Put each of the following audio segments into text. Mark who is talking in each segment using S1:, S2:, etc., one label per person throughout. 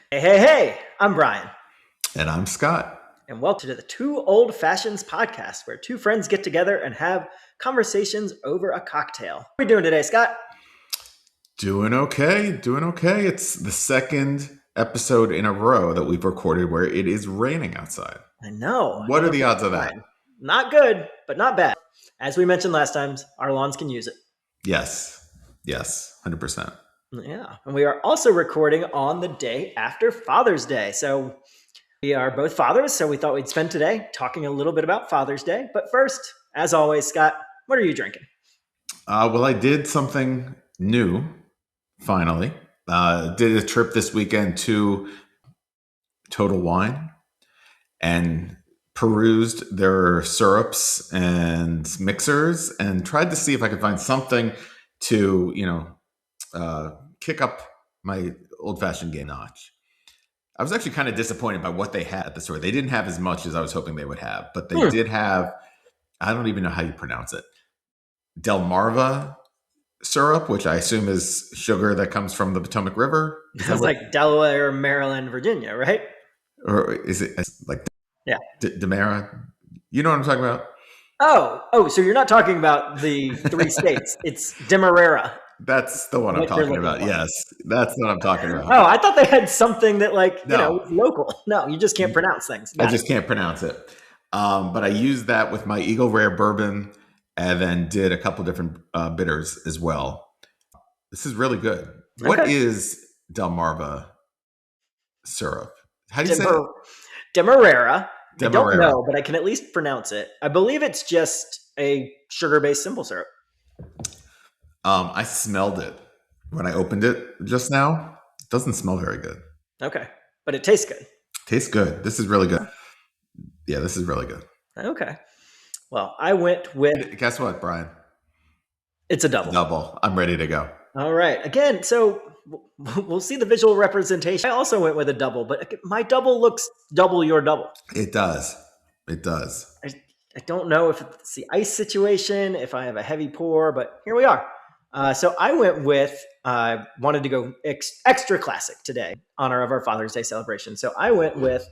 S1: Hey, hey, hey, I'm Brian,
S2: And I'm Scott.
S1: and welcome to the Two Old Fashions podcast, where two friends get together and have conversations over a cocktail. What are we doing today, Scott?
S2: Doing okay. Doing okay. It's the second episode in a row that we've recorded where it is raining outside.
S1: I know.
S2: What are the odds of that?
S1: Not good, but not bad. As we mentioned last time, our lawns can use it.
S2: Yes. Yes. 100%.
S1: Yeah, and we are also recording on the day after Father's Day. So we are both fathers, so we thought we'd spend today talking a little bit about Father's Day. But first, as always, Scott, what are you drinking?
S2: Well, I did something new, finally. Did a trip this weekend to Total Wine and perused their syrups and mixers and tried to see if I could find something to, kick up my old-fashioned game notch. I was actually kind of disappointed by what they had at the store. They didn't have as much as I was hoping they would have, but they did have, I don't even know how you pronounce it, Delmarva syrup, which I assume is sugar that comes from the Potomac River.
S1: It's like Delaware, Maryland, Virginia, right?
S2: Or is it like Demerara? You know what I'm talking about?
S1: Oh, so you're not talking about the three states. It's Demerara.
S2: That's the one I'm talking about. Yes, that's what I'm talking about.
S1: Oh, I thought they had something that was local. No, you just can't pronounce things.
S2: I just can't pronounce it. But I used that with my Eagle Rare bourbon and then did a couple different bitters as well. This is really good. Okay. What is Delmarva syrup? How do you say it?
S1: Demerara. I don't know, but I can at least pronounce it. I believe it's just a sugar-based simple syrup.
S2: I smelled it when I opened it just now. It doesn't smell very good.
S1: Okay. But it tastes good.
S2: Tastes good. This is really good. Yeah, this is really good.
S1: Okay. Well, I went with...
S2: Guess what, Brian?
S1: It's a double.
S2: Double. I'm ready to go.
S1: All right. Again, so we'll see the visual representation. I also went with a double, but my double looks double your double.
S2: It does. It does.
S1: I don't know if it's the ice situation, if I have a heavy pour, but here we are. So I went with, wanted to go extra classic today, in honor of our Father's Day celebration. So I went with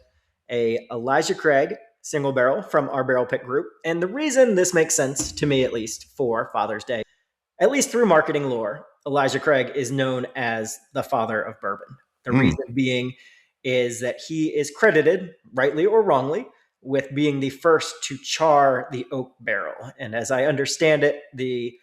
S1: a Elijah Craig single barrel from our barrel pick group. And the reason this makes sense to me, at least for Father's Day, at least through marketing lore, Elijah Craig is known as the father of bourbon. The reason being is that he is credited, rightly or wrongly, with being the first to char the oak barrel. And as I understand it, the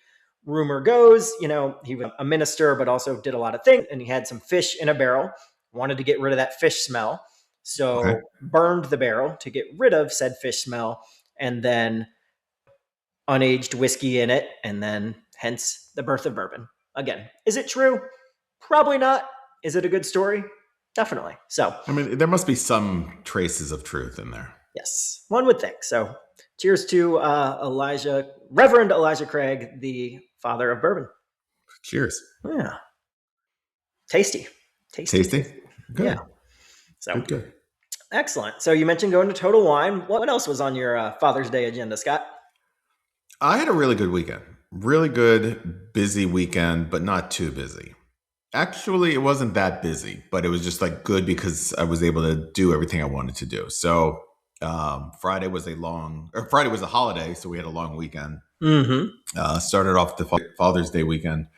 S1: rumor goes, he was a minister, but also did a lot of things. And he had some fish in a barrel, wanted to get rid of that fish smell. So burned the barrel to get rid of said fish smell, and then unaged whiskey in it. And then hence the birth of bourbon. Again, is it true? Probably not. Is it a good story? Definitely. So,
S2: I mean, there must be some traces of truth in there.
S1: Yes, one would think. So, cheers to Reverend Elijah Craig, the father of bourbon.
S2: Cheers.
S1: Yeah. Tasty.
S2: Good.
S1: Yeah. So
S2: good.
S1: Excellent. So you mentioned going to Total Wine. What else was on your Father's Day agenda, Scott?
S2: I had a really good weekend. Really good, busy weekend, but not too busy. Actually, it wasn't that busy, but it was just good because I was able to do everything I wanted to do. So Friday was a holiday, so we had a long weekend. Started off the Father's Day weekend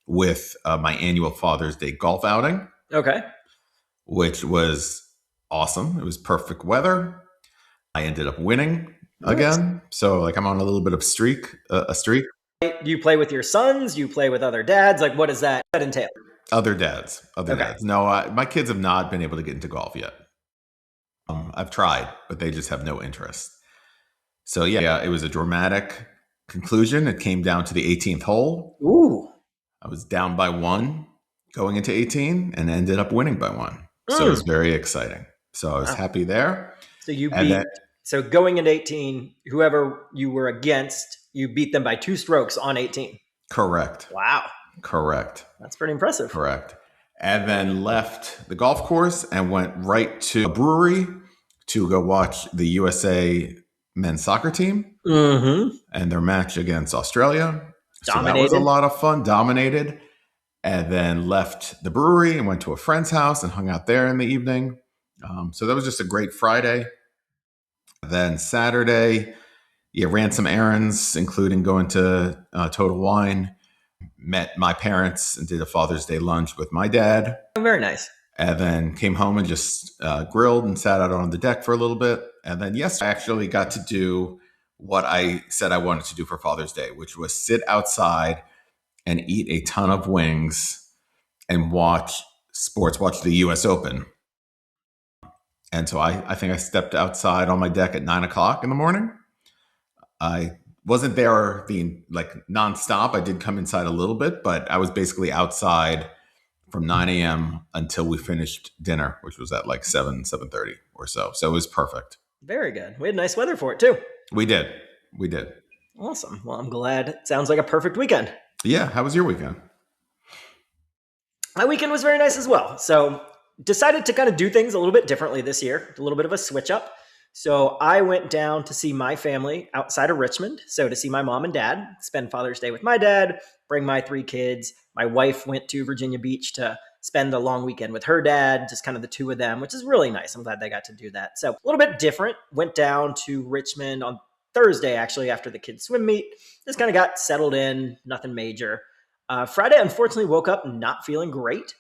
S2: with my annual Father's Day golf outing.
S1: Okay.
S2: Which was awesome. It was perfect weather. I ended up winning again. So I'm on a little bit of a streak.
S1: Do you play with your sons? Do you play with other dads? What does that entail?
S2: Other dads. No, my kids have not been able to get into golf yet. I've tried, but they just have no interest. So yeah, it was a dramatic conclusion. It came down to the 18th hole.
S1: Ooh.
S2: I was down by 1 going into 18 and ended up winning by 1. So it was very exciting. So I was happy there.
S1: So you beat, so going into 18, whoever you were against, you beat them by 2 strokes on 18.
S2: Correct.
S1: Wow.
S2: Correct.
S1: That's pretty impressive.
S2: Correct. And then left the golf course and went right to a brewery to go watch the USA men's soccer team and their match against Australia. So that was a lot of fun. Dominated. and then left the brewery and went to a friend's house and hung out there in the evening. So that was just a great Friday. Then Saturday, yeah, ran some errands, including going to Total Wine. Met my parents and did a Father's Day lunch with my dad.
S1: Oh, very nice.
S2: And then came home and just grilled and sat out on the deck for a little bit. And then, yes, I actually got to do what I said I wanted to do for Father's Day, which was sit outside and eat a ton of wings and watch sports, watch the US Open. And so I think I stepped outside on my deck at 9 o'clock in the morning. I wasn't there being like nonstop. I did come inside a little bit, but I was basically outside from 9 a.m. until we finished dinner, which was at like 7:30 or so. So it was perfect.
S1: Very good. We had nice weather for it too.
S2: We did. We did.
S1: Awesome. Well, I'm glad. It sounds like a perfect weekend.
S2: Yeah. How was your weekend?
S1: My weekend was very nice as well. So decided to kind of do things a little bit differently this year, a little bit of a switch up. So I went down to see my family outside of Richmond. So to see my mom and dad, spend Father's Day with my dad, bring my 3 kids. My wife went to Virginia Beach to spend the long weekend with her dad, just kind of the 2 of them, which is really nice. I'm glad they got to do that. So a little bit different. Went down to Richmond on Thursday, actually, after the kids' swim meet. Just kind of got settled in, nothing major. Friday, unfortunately, woke up not feeling great.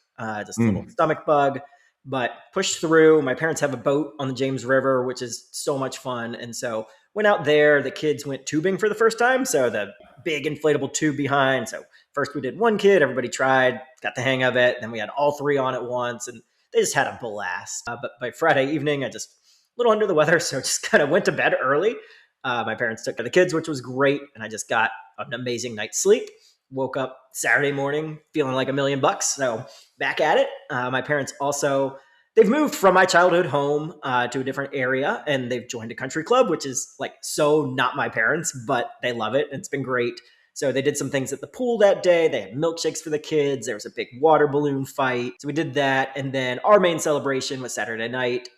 S1: Just a little stomach bug, but pushed through. My parents have a boat on the James River, which is so much fun. And so went out there. The kids went tubing for the first time. So the big inflatable tube behind. So first we did 1 kid. Everybody tried, got the hang of it. Then we had all 3 on at once. And they just had a blast. But by Friday evening, I just a little under the weather. So just kind of went to bed early. My parents took care of the kids, which was great. And I just got an amazing night's sleep. Woke up Saturday morning feeling like $1,000,000. So back at it. My parents also, they've moved from my childhood home to a different area, and they've joined a country club, which is like so not my parents, but they love it. And it's been great. So they did some things at the pool that day. They had milkshakes for the kids. There was a big water balloon fight. So we did that. And then our main celebration was Saturday night,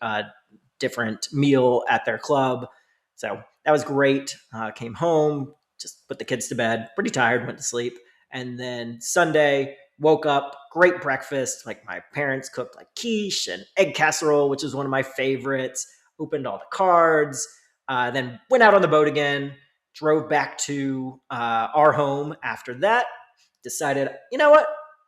S1: different meal at their club. So that was great. Came home, just put the kids to bed, pretty tired, went to sleep. And then Sunday, woke up, great breakfast. Like my parents cooked like quiche and egg casserole, which is one of my favorites. Opened all the cards, then went out on the boat again, drove back to our home after that. Decided, you know what?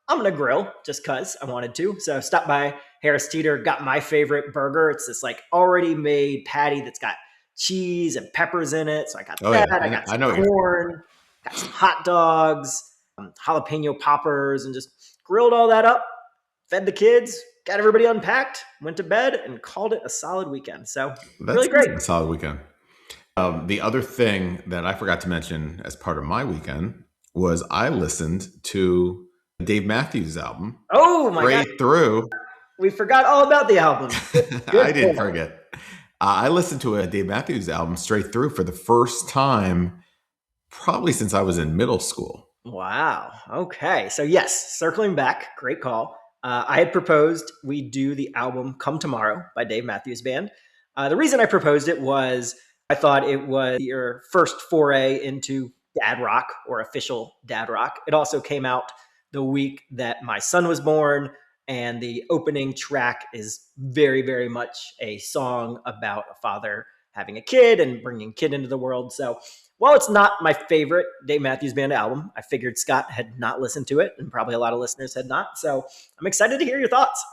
S1: I'm going to grill just because I wanted to. So stopped by Harris Teeter, got my favorite burger. It's this like already made patty that's got cheese and peppers in it. So I got that.
S2: Yeah.
S1: I got some corn, got some hot dogs, jalapeno poppers, and just grilled all that up, fed the kids, got everybody unpacked, went to bed, and called it a solid weekend. So
S2: That's
S1: really great.
S2: A solid weekend. The other thing that I forgot to mention as part of my weekend was I listened to Dave Matthews' album.
S1: Oh my God.
S2: Straight through.
S1: We forgot all about the album.
S2: I didn't forget. I listened to a Dave Matthews album straight through for the first time, probably since I was in middle school.
S1: Wow. Okay. So yes, circling back, great call. I had proposed we do the album Come Tomorrow by Dave Matthews Band. The reason I proposed it was I thought it was your first foray into dad rock or official dad rock. It also came out the week that my son was born. And the opening track is very, very much a song about a father having a kid and bringing a kid into the world. So while it's not my favorite Dave Matthews Band album, I figured Scott had not listened to it, and probably a lot of listeners had not. So I'm excited to hear your thoughts.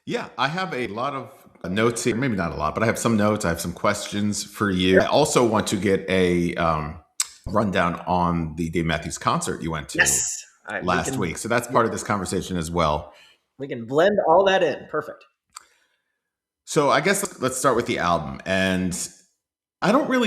S2: Yeah, I have a lot of notes here. Maybe not a lot, but I have some notes. I have some questions for you. I also want to get a rundown on the Dave Matthews concert you went to last week. So that's part of this conversation as well.
S1: We can blend all that in. Perfect.
S2: So I guess let's start with the album. And I don't want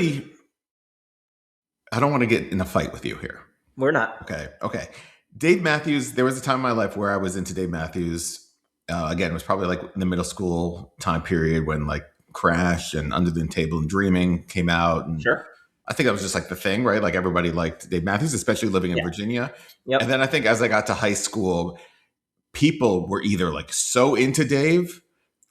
S2: to get in a fight with you here.
S1: We're not.
S2: Okay. Dave Matthews, there was a time in my life where I was into Dave Matthews. Again, it was probably like in the middle school time period when like Crash and Under the Table and Dreaming came out. And
S1: sure.
S2: I think that was just like the thing, right? Like everybody liked Dave Matthews, especially living in Virginia.
S1: Yep.
S2: And then I think as I got to high school, people were either like so into Dave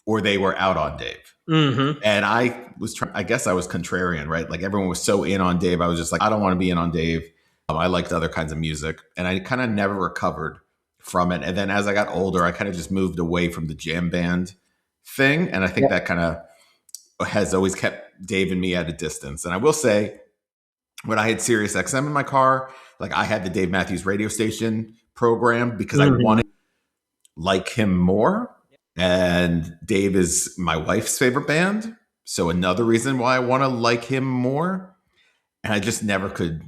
S2: or they were out on Dave.
S1: Mm-hmm.
S2: And I guess I was contrarian, right? Like everyone was so in on Dave. I was just like, I don't want to be in on Dave. I liked other kinds of music. And I kind of never recovered from it. And then as I got older, I kind of just moved away from the jam band thing. And I think that kind of has always kept Dave and me at a distance. And I will say, when I had Sirius XM in my car, like I had the Dave Matthews radio station program because I wanted to like him more. And Dave is my wife's favorite band. So another reason why I want to like him more. And I just never could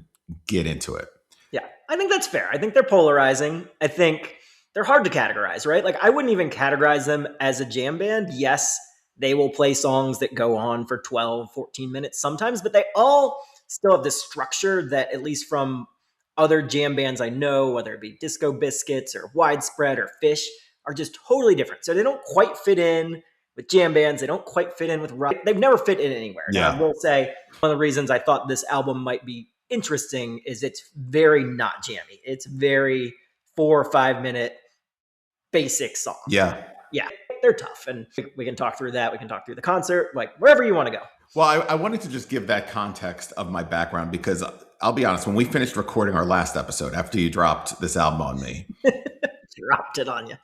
S2: get into it.
S1: Yeah, I think that's fair. I think they're polarizing. I think they're hard to categorize, right? Like I wouldn't even categorize them as a jam band. Yes, they will play songs that go on for 12, 14 minutes sometimes, but they all still have this structure that, at least from other jam bands I know, whether it be Disco Biscuits or Widespread or Fish, are just totally different. So they don't quite fit in with jam bands. They don't quite fit in with rock. They've never fit in anywhere.
S2: Yeah.
S1: Now, I will say one of the reasons I thought this album might be interesting is it's very not jammy. It's very 4 or 5 minute basic song.
S2: Yeah.
S1: Yeah, they're tough. And we can talk through that. We can talk through the concert, like wherever you want to go.
S2: Well, I wanted to just give that context of my background because I'll be honest, when we finished recording our last episode, after you dropped this album on me,
S1: dropped it on you.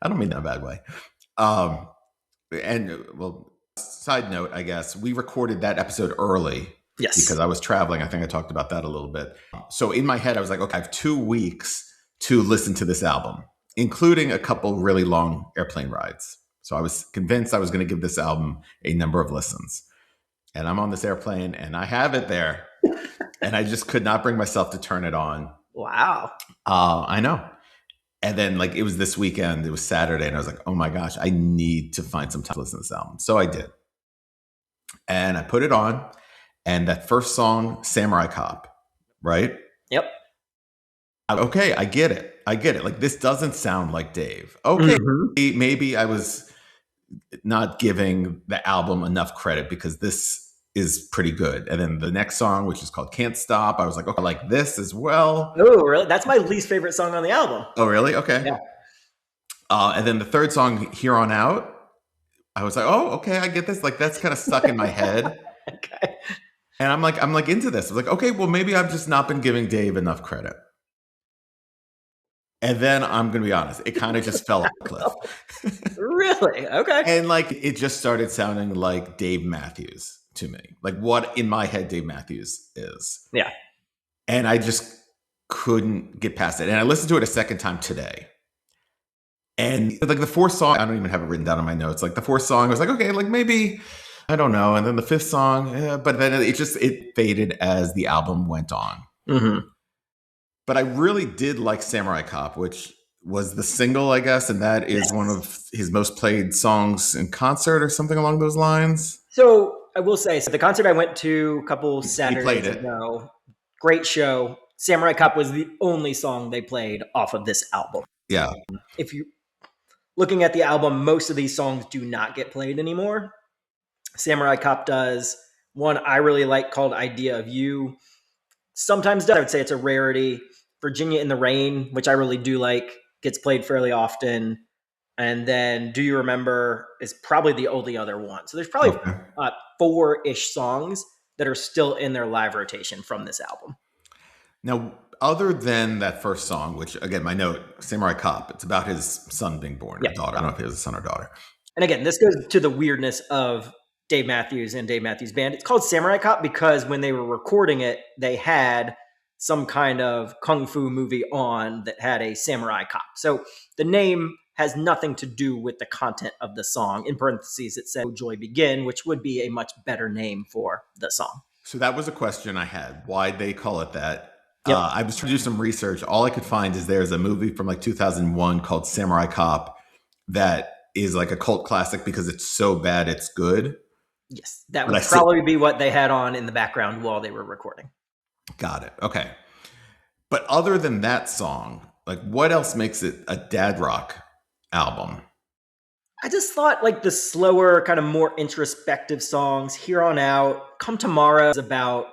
S2: I don't mean that in a bad way. And well, side note, I guess we recorded that episode early.
S1: Yes.
S2: Because I was traveling. I think I talked about that a little bit. So in my head, I was like, okay, I have 2 weeks to listen to this album, including a couple really long airplane rides. So I was convinced I was going to give this album a number of listens. And I'm on this airplane and I have it there. And I just could not bring myself to turn it on.
S1: Wow.
S2: I know. And then like it was this weekend, it was Saturday. And I was like, oh my gosh, I need to find some time to listen to this album. So I did. And I put it on. And that first song, Samurai Cop, right?
S1: Yep.
S2: Okay, I get it. Like, this doesn't sound like Dave. Okay, maybe I was not giving the album enough credit because this is pretty good. And then the next song, which is called Can't Stop, I was like, okay, I like this as well.
S1: Oh, really? That's my least favorite song on the album.
S2: Oh, really? Okay.
S1: Yeah.
S2: And then the third song, Here On Out, I was like, oh, okay, I get this. Like, that's kind of stuck in my head.
S1: Okay.
S2: And I'm like into this. I was like, okay, well, maybe I've just not been giving Dave enough credit. And then I'm going to be honest, it kind of just fell off the cliff.
S1: Really? Okay.
S2: And like, it just started sounding like Dave Matthews to me. Like what in my head Dave Matthews is.
S1: Yeah.
S2: And I just couldn't get past it. And I listened to it a second time today. And like the fourth song, I don't even have it written down in my notes. Like the fourth song, I was like, okay, like maybe, I don't know. And then the fifth song, but then it faded as the album went on.
S1: Mm-hmm.
S2: But I really did like Samurai Cop, which was the single, I guess. And that is one of his most played songs in concert or something along those lines.
S1: So I will say, so the concert I went to a couple Saturdays ago, great show. Samurai Cop was the only song they played off of this album.
S2: Yeah.
S1: If you looking at the album, most of these songs do not get played anymore. Samurai Cop does. One I really like called Idea of You. Sometimes does. I would say it's a rarity. Virginia in the Rain, which I really do like, gets played fairly often. And then Do You Remember is probably the only other one. So there's probably 4-ish songs that are still in their live rotation from this album.
S2: Now, other than that first song, which again, my note, Samurai Cop, it's about his son being born, or daughter. I don't know if he has a son or daughter.
S1: And again, this goes to the weirdness of Dave Matthews and Dave Matthews Band. It's called Samurai Cop because when they were recording it, they had some kind of kung fu movie on that had a samurai cop. So the name has nothing to do with the content of the song. In parentheses, it said Joy Begin, which would be a much better name for the song.
S2: So that was a question I had. Why'd they call it that?
S1: Yep.
S2: I was trying to do some research. All I could find is there's a movie from like 2001 called Samurai Cop that is like a cult classic because it's so bad it's good.
S1: Yes, that would probably be what they had on in the background while they were recording.
S2: Got it. Okay. But other than that song, like what else makes it a dad rock album?
S1: I just thought like the slower, kind of more introspective songs, Here On Out, Come Tomorrow is about,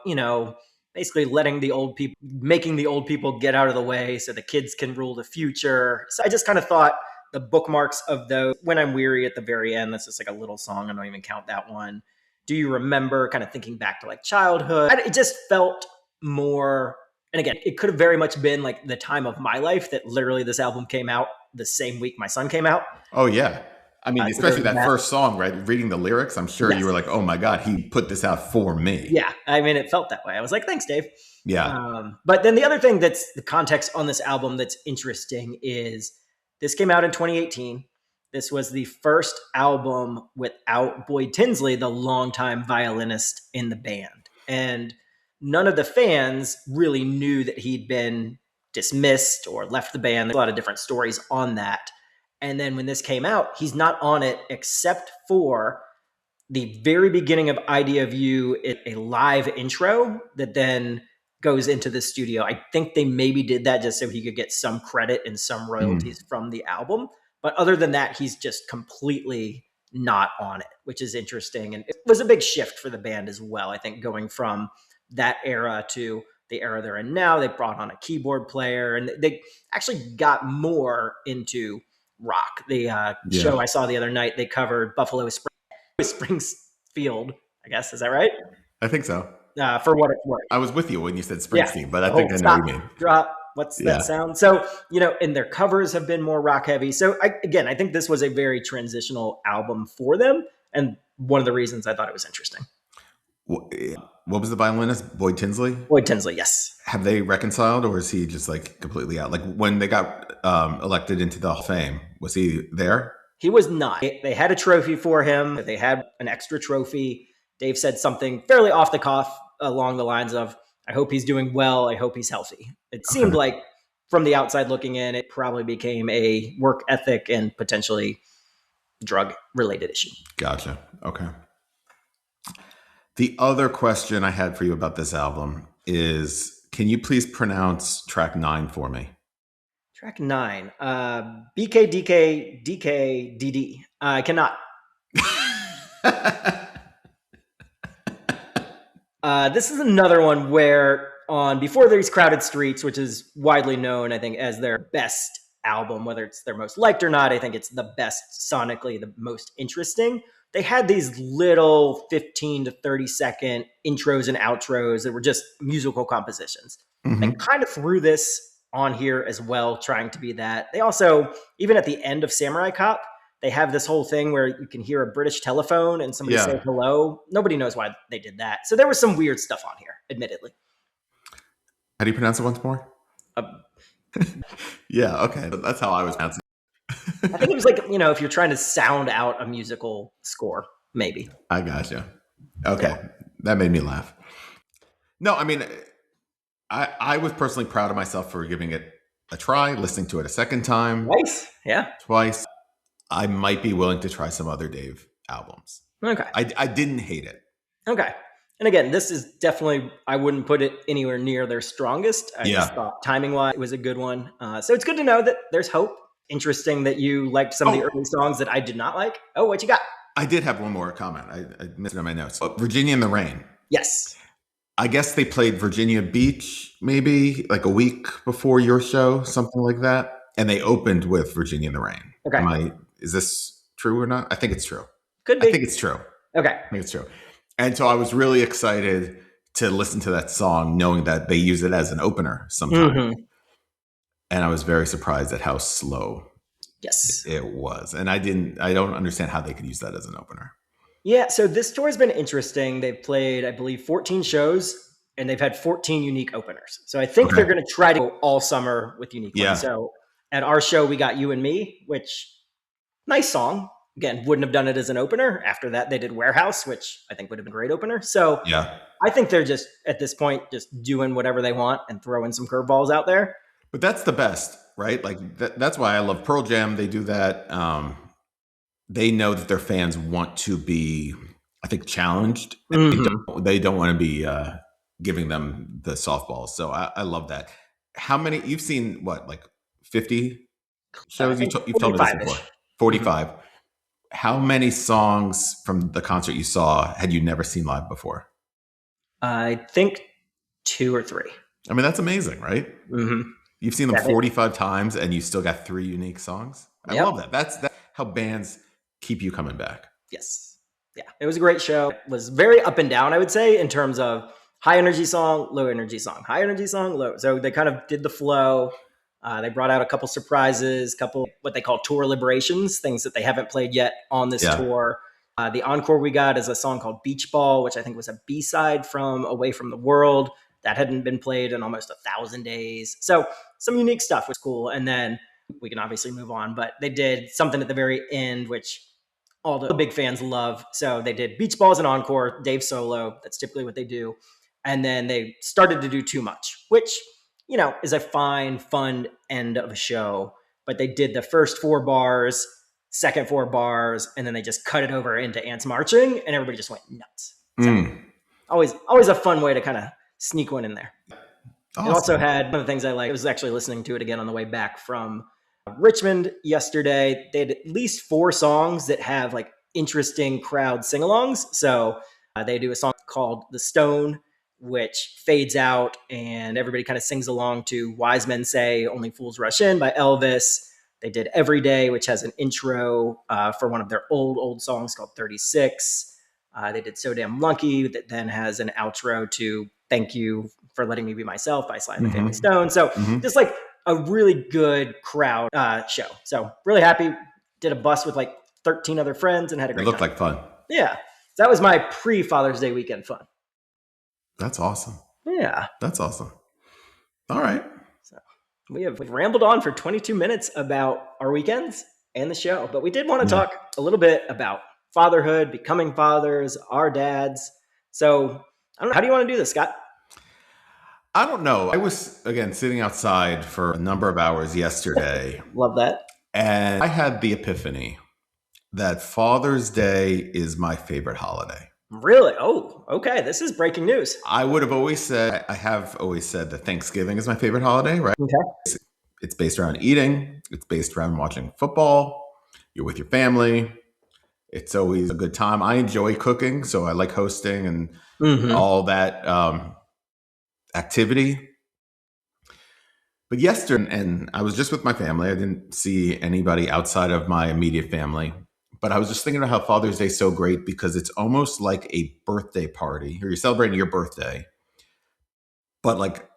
S1: basically letting the old people, making the old people get out of the way so the kids can rule the future. So I just kind of thought the bookmarks of those, When I'm Weary at the very end, that's just like a little song. I don't even count that one. Do You Remember? Kind of thinking back to like childhood. It just felt more And again, it could have very much been like the time of my life that literally this album came out the same week my son came out.
S2: Oh yeah. I mean, especially that first song, right? Reading the lyrics, I'm sure you were like, "Oh my god, he put this out for me."
S1: Yeah, I mean, it felt that way. I was like, "Thanks, Dave."
S2: Yeah.
S1: But then the other thing that's the context on this album that's interesting is this came out in 2018. This was the first album without Boyd Tinsley, the longtime violinist in the band, and none of the fans really knew that he'd been dismissed or left the band. There's a lot of different stories on that. And then when this came out, he's not on it except for the very beginning of Idea of You, a live intro that then goes into the studio. I think they maybe did that just so he could get some credit and some royalties from the album. But other than that, he's just completely not on it, which is interesting. And it was a big shift for the band as well. I think going from that era to the era they're in now, they brought on a keyboard player and they actually got more into rock. The show I saw the other night, they covered Buffalo Springfield, I guess. Is that right?
S2: I think so.
S1: For what it's worth.
S2: I was with you when you said Springsteen, but I think I know what you mean.
S1: Drop. What's that sound? So, and their covers have been more rock heavy. So I think this was a very transitional album for them. And one of the reasons I thought it was interesting.
S2: What was the violinist? Boyd Tinsley?
S1: Boyd Tinsley, yes.
S2: Have they reconciled, or is he just like completely out? Like when they got elected into the Hall of Fame, was he there?
S1: He was not. They had a trophy for him. They had an extra trophy. Dave said something fairly off the cuff along the lines of, I hope he's doing well. I hope he's healthy. It seemed like from the outside looking in, it probably became a work ethic and potentially drug related issue.
S2: Gotcha. Okay. The other question I had for you about this album is, can you please pronounce track 9 for me?
S1: Track 9, BKDKDKDD. I cannot. This is another one where on Before These Crowded Streets, which is widely known, I think, as their best album, whether it's their most liked or not, I think it's the best sonically, the most interesting. They had these little 15 to 30 second intros and outros that were just musical compositions. They kind of threw this on here as well, trying to be that. They also, even at the end of Samurai Cop, they have this whole thing where you can hear a British telephone and somebody say hello. Nobody knows why they did that. So there was some weird stuff on here, admittedly.
S2: How do you pronounce it once more? Yeah, okay. That's how I was pronouncing it.
S1: I think it was like, if you're trying to sound out a musical score, maybe.
S2: I gotcha. Okay. Yeah. That made me laugh. No, I mean, I was personally proud of myself for giving it a try, listening to it a second time.
S1: Twice. Yeah.
S2: Twice. I might be willing to try some other Dave albums.
S1: Okay.
S2: I didn't hate it.
S1: Okay. And again, this is definitely, I wouldn't put it anywhere near their strongest. I just thought timing-wise it was a good one. So it's good to know that there's hope. Interesting that you liked some of the early songs that I did not like. Oh, what you got?
S2: I did have one more comment. I missed it on my notes. Virginia in the Rain.
S1: Yes.
S2: I guess they played Virginia Beach maybe like a week before your show, something like that. And they opened with Virginia in the Rain.
S1: Okay.
S2: Is this true or not? I think it's true.
S1: Could be.
S2: I think it's true.
S1: Okay.
S2: I think it's true. And so I was really excited to listen to that song, knowing that they use it as an opener sometimes. And I was very surprised at how slow it was. And I don't understand how they could use that as an opener.
S1: Yeah, so this tour has been interesting. They've played, I believe, 14 shows, and they've had 14 unique openers. So I think they're going to try to go all summer with unique ones. So at our show, we got You and Me, which, nice song. Again, wouldn't have done it as an opener. After that, they did Warehouse, which I think would have been a great opener. So I think they're just, at this point, just doing whatever they want and throwing some curveballs out there.
S2: But that's the best, right? Like that's why I love Pearl Jam. They do that. They know that their fans want to be, I think, challenged. They don't want to be giving them the softballs. So I love that. How many? You've seen what, like 50 shows? You've told us before. 45. How many songs from the concert you saw had you never seen live before?
S1: I think 2 or 3.
S2: I mean, that's amazing, right? You've seen them 45 times and you still got 3 unique songs. I love that. That's how bands keep you coming back.
S1: Yes. Yeah. It was a great show. It was very up and down, I would say, in terms of high energy song, low energy song, high energy song, low. So they kind of did the flow. They brought out a couple surprises, couple what they call tour liberations, things that they haven't played yet on this
S2: Yeah.
S1: tour. The encore we got is a song called Beach Ball, which I think was a B-side from Away from the World that hadn't been played in almost 1,000 days. So some unique stuff was cool. And then we can obviously move on, but they did something at the very end, which all the big fans love. So they did Beach Ball as an encore, Dave solo. That's typically what they do. And then they started to do Too Much, which, is a fine, fun end of a show. But they did the first 4 bars, second 4 bars, and then they just cut it over into Ants Marching, and everybody just went nuts. So always a fun way to kind of sneak one in there.
S2: Awesome.
S1: It also had one of the things I like. I was actually listening to it again on the way back from Richmond yesterday. They had at least 4 songs that have like interesting crowd sing-alongs. So they do a song called The Stone, which fades out and everybody kind of sings along to Wise Men Say Only Fools Rush In by Elvis. They did Every Day, which has an intro for one of their old songs called 36. They did So Damn Lucky, that then has an outro to Thank You for Letting Me Be Myself by Sly and the Family Stone. So just like a really good crowd show. So really happy. Did a bus with like 13 other friends and had a great time.
S2: It looked like fun.
S1: Yeah. So that was my pre-Father's Day weekend fun.
S2: That's awesome.
S1: Yeah.
S2: That's awesome. All right.
S1: So we've rambled on for 22 minutes about our weekends and the show, but we did want to talk a little bit about fatherhood, becoming fathers, our dads. So I don't know. How do you want to do this, Scott?
S2: I don't know. I was, again, sitting outside for a number of hours yesterday.
S1: Love that.
S2: And I had the epiphany that Father's Day is my favorite holiday.
S1: Really? Oh, okay. This is breaking news.
S2: I have always said that Thanksgiving is my favorite holiday, right?
S1: Okay.
S2: It's based around eating. It's based around watching football. You're with your family. It's always a good time. I enjoy cooking, so I like hosting and all that activity. But yesterday, and I was just with my family. I didn't see anybody outside of my immediate family. But I was just thinking about how Father's Day is so great because it's almost like a birthday party, or you're celebrating your birthday, but like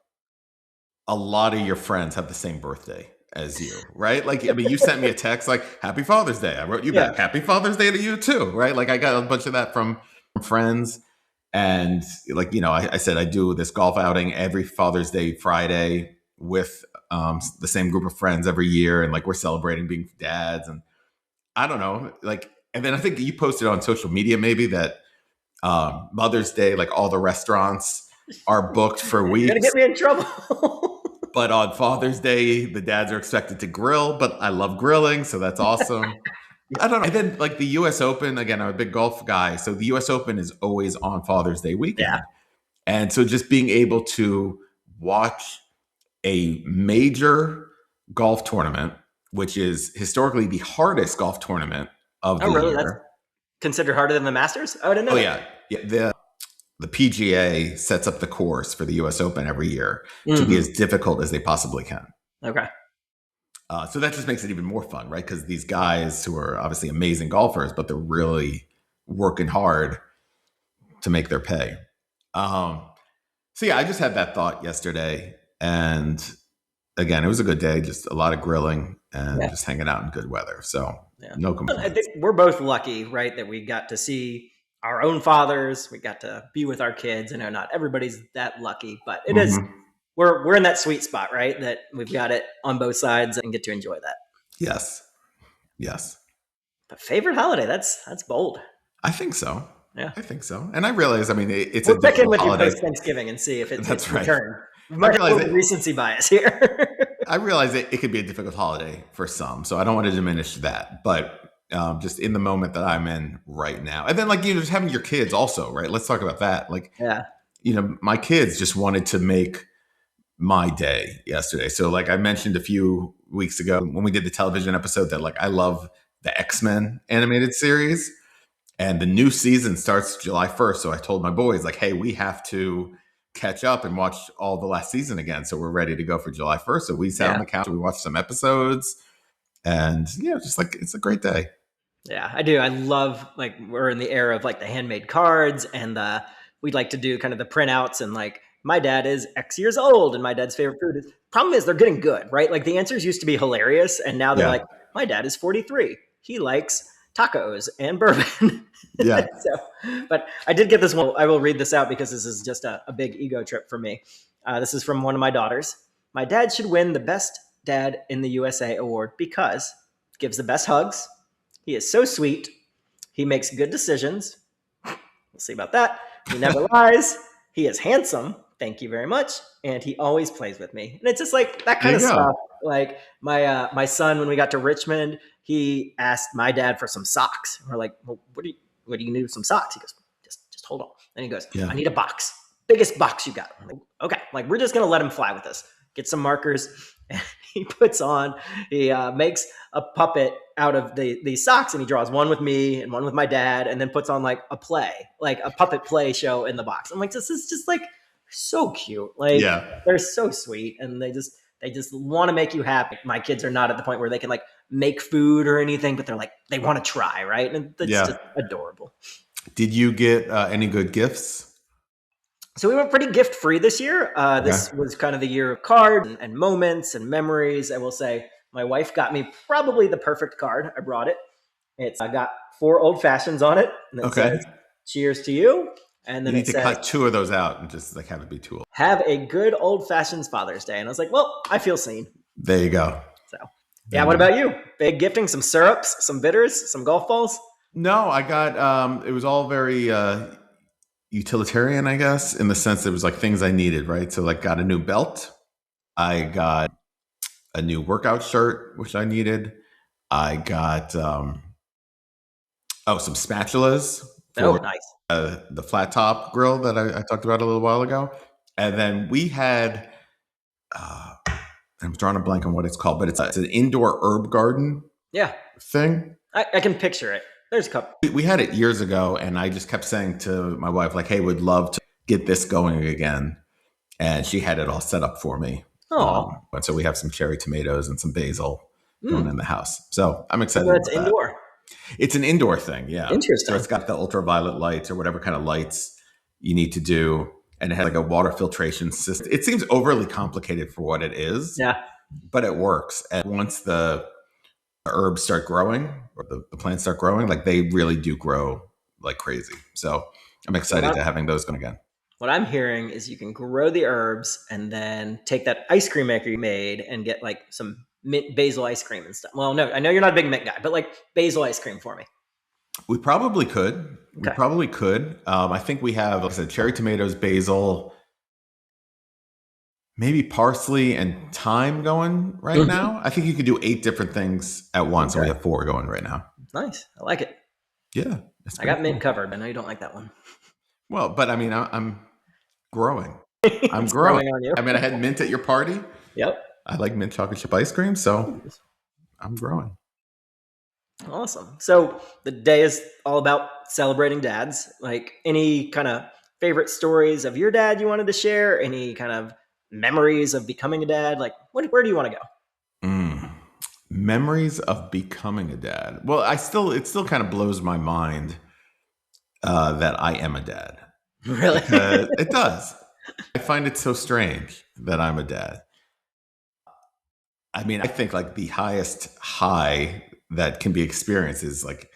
S2: a lot of your friends have the same birthday as you, right? Like, I mean, you sent me a text like, Happy Father's Day. I wrote you back, Happy Father's Day to you too, right? Like I got a bunch of that from friends. And like, I said, I do this golf outing every Father's Day Friday with the same group of friends every year. And like, we're celebrating being dads. And I don't know, like, and then I think you posted on social media maybe that Mother's Day, like all the restaurants are booked for weeks.
S1: You're gonna get me in trouble.
S2: But on Father's Day, the dads are expected to grill, but I love grilling, so that's awesome. I don't know. And then like the US Open, again, I'm a big golf guy. So the US Open is always on Father's Day weekend. Yeah. And so just being able to watch a major golf tournament, which is historically the hardest golf tournament of the year.
S1: That's considered harder than the Masters? I didn't know.
S2: Oh, yeah. The PGA sets up the course for the US Open every year to be as difficult as they possibly can.
S1: Okay.
S2: So that just makes it even more fun, right? Because these guys who are obviously amazing golfers, but they're really working hard to make their pay. So yeah, I just had that thought yesterday. And again, it was a good day, just a lot of grilling and just hanging out in good weather. So no complaints.
S1: I think we're both lucky, right, that we got to see our own fathers. We got to be with our kids. I know not everybody's that lucky, but it is. We're in that sweet spot, right? That we've got it on both sides and get to enjoy that.
S2: Yes.
S1: But favorite holiday? That's bold.
S2: I think so.
S1: Yeah,
S2: I think so. And I realize, I mean, it's
S1: we'll check in with you post Thanksgiving and see if it's returned. We might have a little recency bias here.
S2: I realize it could be a difficult holiday for some, so I don't want to diminish that. But just in the moment that I'm in right now, and then like just having your kids also, right? Let's talk about that. Like, my kids just wanted to make my day yesterday. So like I mentioned a few weeks ago when we did the television episode that like I love the X-Men animated series, and the new season starts July 1st. So I told my boys like, hey, we have to catch up and watch all the last season again. So we're ready to go for July 1st. So we sat on the couch, we watched some episodes, and just like, it's a great day.
S1: Yeah, I do. I love, like, we're in the era of like the handmade cards and the we'd like to do kind of the printouts and like, my dad is X years old and my dad's favorite food is. Problem is they're getting good, right? Like the answers used to be hilarious, and now they're
S2: Yeah.
S1: like, my dad is 43. He likes tacos and bourbon.
S2: Yeah.
S1: So, but I did get this one. I will read this out because this is just a big ego trip for me. This is from one of my daughters. My dad should win the best dad in the USA award because gives the best hugs. He is so sweet. He makes good decisions. We'll see about that. He never lies. He is handsome. Thank you very much. And he always plays with me. And it's just like that kind
S2: There
S1: of
S2: you go.
S1: stuff. Like my son, when we got to Richmond, he asked my dad for some socks. We're like, well, what do you need with some socks? He goes, just hold on. And he goes,
S2: Yeah.
S1: I need a box. Biggest box you got. I'm like, okay. Like we're just gonna let him fly with us. Get some markers. And he makes a puppet out of these socks, and he draws one with me and one with my dad, and then puts on like a puppet play show in the box. I'm like, this is just like so cute. Like
S2: Yeah.
S1: they're so sweet, and they just want to make you happy. My kids are not at the point where they can like make food or anything, but they're like, they want to try, right? And it's just adorable.
S2: Did you get any good gifts?
S1: So we went pretty gift free this year. This was kind of the year of cards and moments and memories. I will say my wife got me probably the perfect card. I brought it. I got 4 old fashions on it. And it says, cheers to you. And then
S2: you need to cut 2 of those out and just like have it be 2 old.
S1: Have a good old fashioned Father's Day. And I was like, well, I feel seen.
S2: There you go.
S1: So yeah, what about you? Big gifting, some syrups, some bitters, some golf balls?
S2: No, I got it was all very utilitarian, I guess, in the sense it was like things I needed, right? So like got a new belt. I got a new workout shirt, which I needed. I got some spatulas for
S1: nice.
S2: The flat top grill that I talked about a little while ago. And then we had I'm drawing a blank on what it's called, but it's an indoor herb garden thing.
S1: I can picture it. There's a couple.
S2: We had it years ago, and I just kept saying to my wife, like, hey, would love to get this going again. And she had it all set up for me. And so we have some cherry tomatoes and some basil going in the house. So I'm excited about that.
S1: Indoor.
S2: It's an indoor thing, yeah.
S1: Interesting.
S2: So it's got the ultraviolet lights or whatever kind of lights you need to do. And it has like a water filtration system. It seems overly complicated for what it is.
S1: Yeah.
S2: But it works. And once the herbs start growing or the plants start growing, like they really do grow like crazy. So I'm excited to having those going again.
S1: What I'm hearing is you can grow the herbs and then take that ice cream maker you made and get like some mint basil ice cream and stuff. Well, no, I know you're not a big mint guy, but like basil ice cream for me.
S2: We probably could. I think we have, like I said, cherry tomatoes, basil, maybe parsley and thyme going right now. I think you could do 8 different things at once. And we have 4 going right now.
S1: Nice. I like it.
S2: Yeah.
S1: I got mint covered. I know you don't like that one.
S2: Well, but I mean, I'm growing. I'm growing.
S1: On you.
S2: I mean, I had mint at your party.
S1: Yep.
S2: I like mint chocolate chip ice cream, so I'm growing.
S1: Awesome. So the day is all about celebrating dads. Like any kind of favorite stories of your dad you wanted to share? Any kind of memories of becoming a dad? Like where do you want to go?
S2: Memories of becoming a dad. Well, it still kind of blows my mind that I am a dad.
S1: Really?
S2: It does. I find it so strange that I'm a dad. I mean, I think like the highest high that can be experienced is like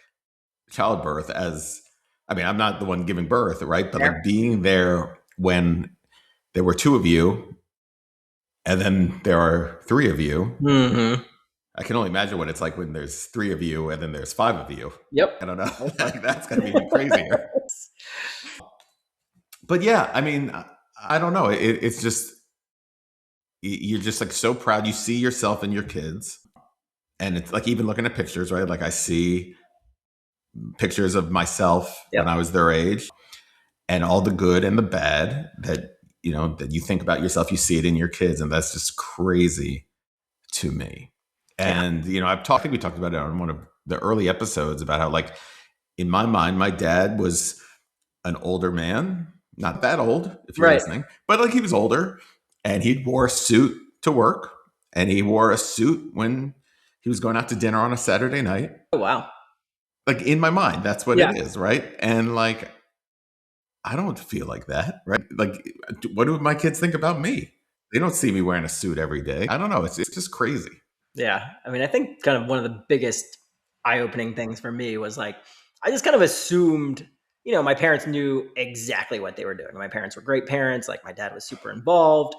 S2: childbirth. I'm not the one giving birth, right? But like being there when there were 2 of you and then there are 3 of you.
S1: Mm-hmm.
S2: I can only imagine what it's like when there's 3 of you and then there's 5 of you.
S1: Yep.
S2: I don't know. Like that's going to be even crazier. But yeah, I mean, I don't know. It's just, you're just like so proud. You see yourself and your kids. And it's like even looking at pictures, right? Like I see pictures of myself when I was their age and all the good and the bad that you think about yourself, you see it in your kids. And that's just crazy to me. And, I think we talked about it on one of the early episodes about how like in my mind, my dad was an older man, not that old if you're listening, but like he was older and he wore a suit to work and he wore a suit when he was going out to dinner on a Saturday night.
S1: Oh, wow.
S2: Like in my mind, that's what it is. Right. And like, I don't feel like that, right? Like, what do my kids think about me? They don't see me wearing a suit every day. I don't know. It's just crazy.
S1: Yeah. I mean, I think kind of one of the biggest eye opening things for me was like, I just kind of assumed, my parents knew exactly what they were doing. My parents were great parents. Like, my dad was super involved.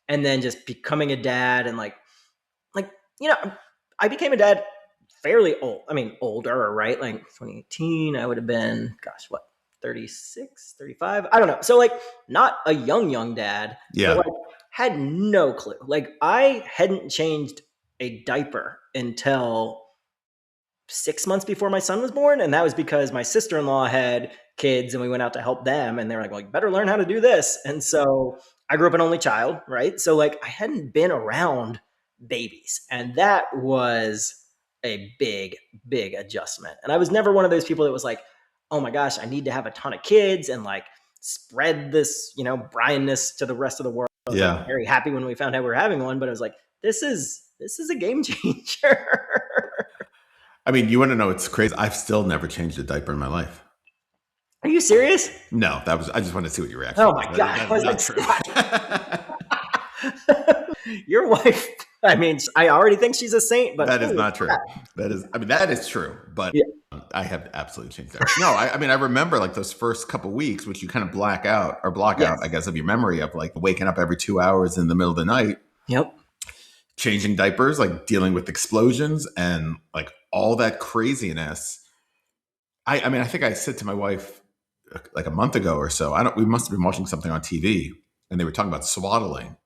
S1: And then just becoming a dad and like, you know, I became a dad fairly old. I mean, older, right? Like 2018, I would have been, gosh, what, 36, 35? I don't know. So, like, not a young dad, but
S2: Yeah.
S1: like, had no clue. Like, I hadn't changed a diaper until 6 months before my son was born. And that was because my sister in law had kids and we went out to help them. And they were like, well, you better learn how to do this. And so I grew up an only child, right? So, like, I hadn't been around babies. And that was a big adjustment. And I was never one of those people that was like, oh my gosh, I need to have a ton of kids and like spread this, Brianness to the rest of the world. I was like
S2: Yeah.
S1: very happy when we found out we were having one, but I was like, this is a game changer.
S2: I mean, you want to know it's crazy. I've still never changed a diaper in my life.
S1: Are you serious?
S2: No, I just wanted to see what your reaction
S1: Oh
S2: was.
S1: my God.
S2: That is not true.
S1: Your wife, I mean, I already think she's a saint, but
S2: That is not true. That is true, but
S1: yeah.
S2: I have absolutely changed that. No, I mean, I remember like those first couple weeks, which you kind of block out, I guess, of your memory of like waking up every 2 hours in the middle of the night.
S1: Yep.
S2: Changing diapers, like dealing with explosions and like all that craziness. I mean, I think I said to my wife like a month ago or so, we must have been watching something on TV and they were talking about swaddling.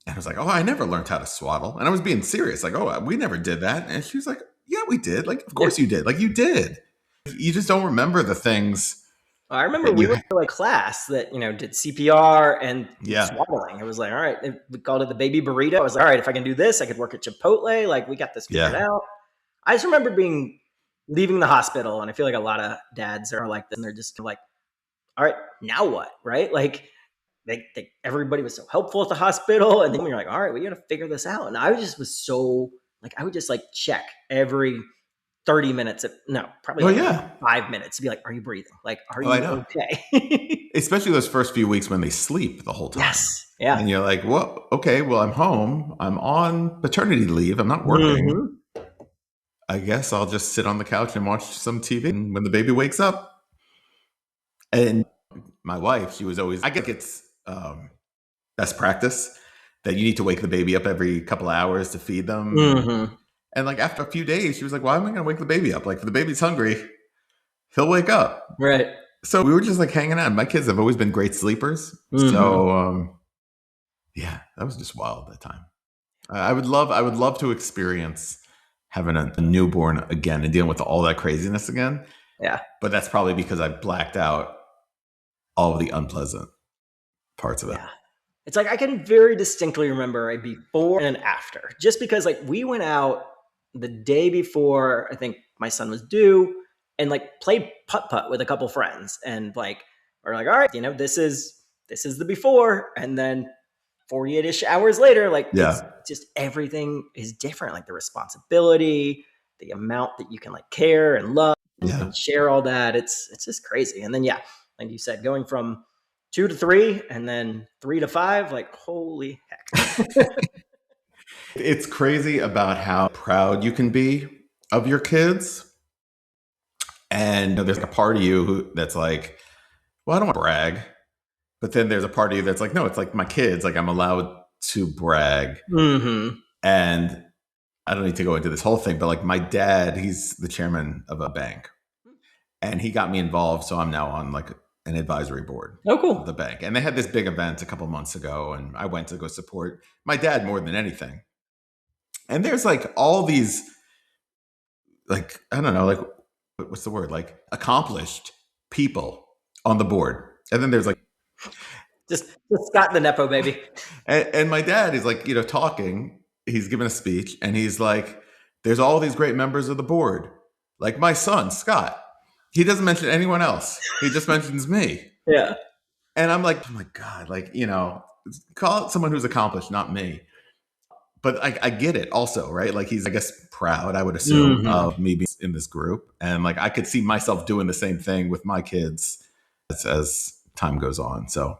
S2: And I was like, oh, I never learned how to swaddle. And I was being serious, like, oh, we never did that. And she was like, yeah, we did. Like, of course you did. Like, you did. You just don't remember the things.
S1: I remember we went to like class that, did CPR and
S2: Yeah.
S1: swaddling. It was like, all right, we called it the baby burrito. I was like, all right, if I can do this, I could work at Chipotle. Like, we got this figured out. I just remember leaving the hospital, and I feel like a lot of dads are like this, and they're just like, all right, now what? Right? Like, everybody was so helpful at the hospital, and then you're like, all right, we got to figure this out. And I was so like, I would just like check every 30 minutes, probably 5 minutes to be like, are you breathing? Like, are you okay?
S2: Especially those first few weeks when they sleep the whole time.
S1: Yes. Yeah.
S2: And you're like, well, okay, well, I'm home. I'm on paternity leave. I'm not working. Mm-hmm. I guess I'll just sit on the couch and watch some TV when the baby wakes up. And my wife, she was always, I guess it's best practice that you need to wake the baby up every couple of hours to feed them.
S1: Mm-hmm.
S2: And like after a few days, she was like, why am I going to wake the baby up? Like if the baby's hungry, he'll wake up.
S1: Right.
S2: So we were just like hanging out. My kids have always been great sleepers. Mm-hmm. So yeah, that was just wild that time. I would love to experience having a newborn again and dealing with all that craziness again.
S1: Yeah.
S2: But that's probably because I blacked out all of the unpleasant parts of it.
S1: Yeah. It's like I can very distinctly remember a before and an after, just because like we went out the day before I think my son was due and like played putt-putt with a couple friends, and like we're like, all right, this is the before, and then 48-ish hours later, like it's just everything is different. Like the responsibility, the amount that you can like care and love and share all that. It's just crazy. And then like you said, going from 2 to 3 and then 3 to 5, like holy heck.
S2: It's crazy about how proud you can be of your kids. And there's a part of you that's like, well, I don't want to brag. But then there's a part of you that's like, no, it's like my kids, like I'm allowed to brag.
S1: Mm-hmm.
S2: And I don't need to go into this whole thing, but like my dad, he's the chairman of a bank and he got me involved. So I'm now on like an advisory board of the bank. And they had this big event a couple months ago and I went to go support my dad more than anything. And there's like all these, like, I don't know, like, what's the word? Like accomplished people on the board. And then there's like,
S1: just Scott the Nepo baby.
S2: And my dad is like, talking, he's giving a speech and he's like, there's all these great members of the board. Like my son, Scott, he doesn't mention anyone else. He just mentions me.
S1: Yeah.
S2: And I'm like, oh my God, like, call it someone who's accomplished, not me. But I get it also, right? Like he's, I guess, proud, I would assume, of me being in this group. And like, I could see myself doing the same thing with my kids as time goes on. So